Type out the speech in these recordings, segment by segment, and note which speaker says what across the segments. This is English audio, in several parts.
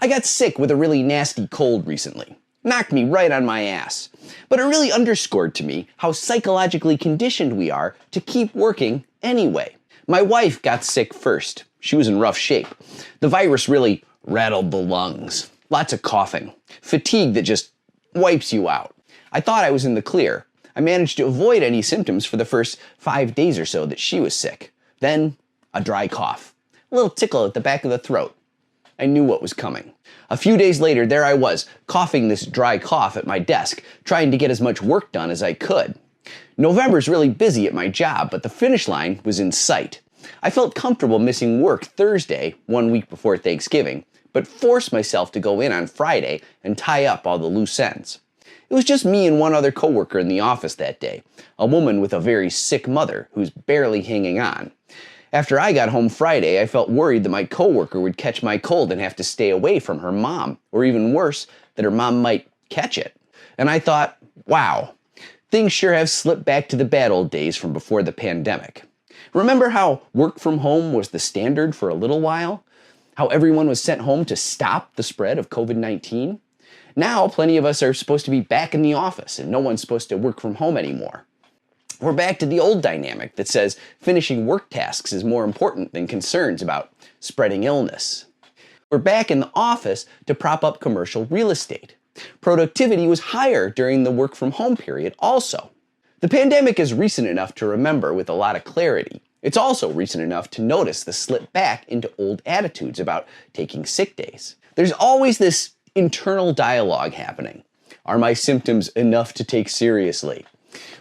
Speaker 1: I got sick with a really nasty cold recently. Knocked me right on my ass. But it really underscored to me how psychologically conditioned we are to keep working anyway. My wife got sick first. She was in rough shape. The virus really rattled the lungs. Lots of coughing. Fatigue that just wipes you out. I thought I was in the clear. I managed to avoid any symptoms for the first 5 days or so that she was sick. Then, a dry cough. A little tickle at the back of the throat. I knew what was coming. A few days later, there I was, coughing this dry cough at my desk, trying to get as much work done as I could. November's really busy at my job, but the finish line was in sight. I felt comfortable missing work Thursday, 1 week before Thanksgiving, but forced myself to go in on Friday and tie up all the loose ends. It was just me and one other coworker in the office that day, a woman with a very sick mother who's barely hanging on. After I got home Friday, I felt worried that my coworker would catch my cold and have to stay away from her mom, or even worse, that her mom might catch it. And I thought, wow, things sure have slipped back to the bad old days from before the pandemic. Remember how work from home was the standard for a little while? How everyone was sent home to stop the spread of COVID-19? Now, plenty of us are supposed to be back in the office and no one's supposed to work from home anymore. We're back to the old dynamic that says finishing work tasks is more important than concerns about spreading illness. We're back in the office to prop up commercial real estate. Productivity was higher during the work from home period also. The pandemic is recent enough to remember with a lot of clarity. It's also recent enough to notice the slip back into old attitudes about taking sick days. There's always this internal dialogue happening. Are my symptoms enough to take seriously?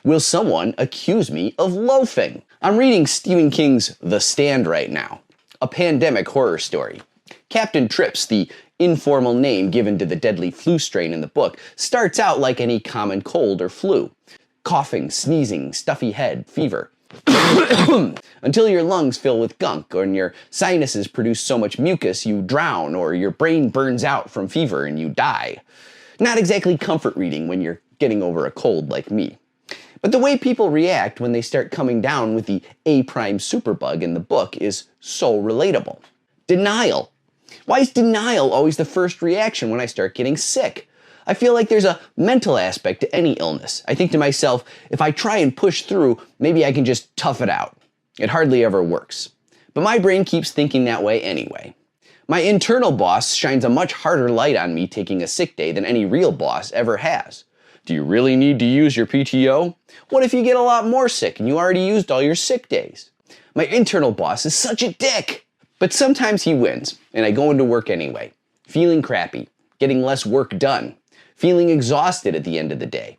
Speaker 1: Will someone accuse me of loafing? I'm reading Stephen King's The Stand right now, a pandemic horror story. Captain Trips, the informal name given to the deadly flu strain in the book, starts out like any common cold or flu. Coughing, sneezing, stuffy head, fever. Until your lungs fill with gunk, or your sinuses produce so much mucus you drown, or your brain burns out from fever and you die. Not exactly comfort reading when you're getting over a cold like me. But the way people react when they start coming down with the A-prime superbug in the book is so relatable. Denial. Why is denial always the first reaction when I start getting sick? I feel like there's a mental aspect to any illness. I think to myself, if I try and push through, maybe I can just tough it out. It hardly ever works. But my brain keeps thinking that way anyway. My internal boss shines a much harder light on me taking a sick day than any real boss ever has. Do you really need to use your PTO? What if you get a lot more sick and you already used all your sick days? My internal boss is such a dick. But sometimes he wins, and I go into work anyway, feeling crappy, getting less work done, feeling exhausted at the end of the day,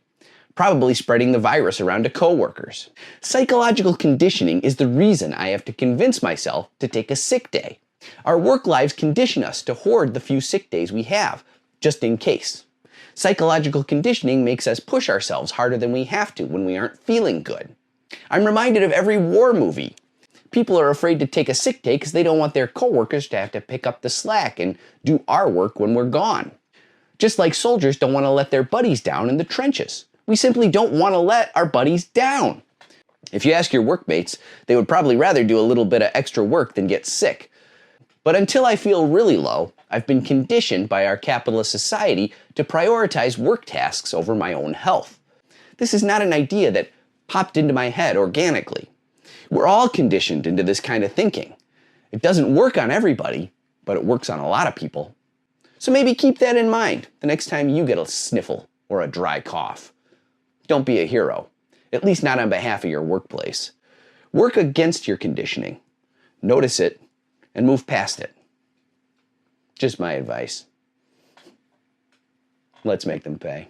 Speaker 1: probably spreading the virus around to coworkers. Psychological conditioning is the reason I have to convince myself to take a sick day. Our work lives condition us to hoard the few sick days we have, just in case. Psychological conditioning makes us push ourselves harder than we have to when we aren't feeling good. I'm reminded of every war movie. People are afraid to take a sick day because they don't want their coworkers to have to pick up the slack and do our work when we're gone. Just like soldiers don't want to let their buddies down in the trenches. We simply don't want to let our buddies down. If you ask your workmates, they would probably rather do a little bit of extra work than get sick. But until I feel really low, I've been conditioned by our capitalist society to prioritize work tasks over my own health. This is not an idea that popped into my head organically. We're all conditioned into this kind of thinking. It doesn't work on everybody, but it works on a lot of people. So maybe keep that in mind the next time you get a sniffle or a dry cough. Don't be a hero, at least not on behalf of your workplace. Work against your conditioning. Notice it and move past it. Just my advice. Let's make them pay.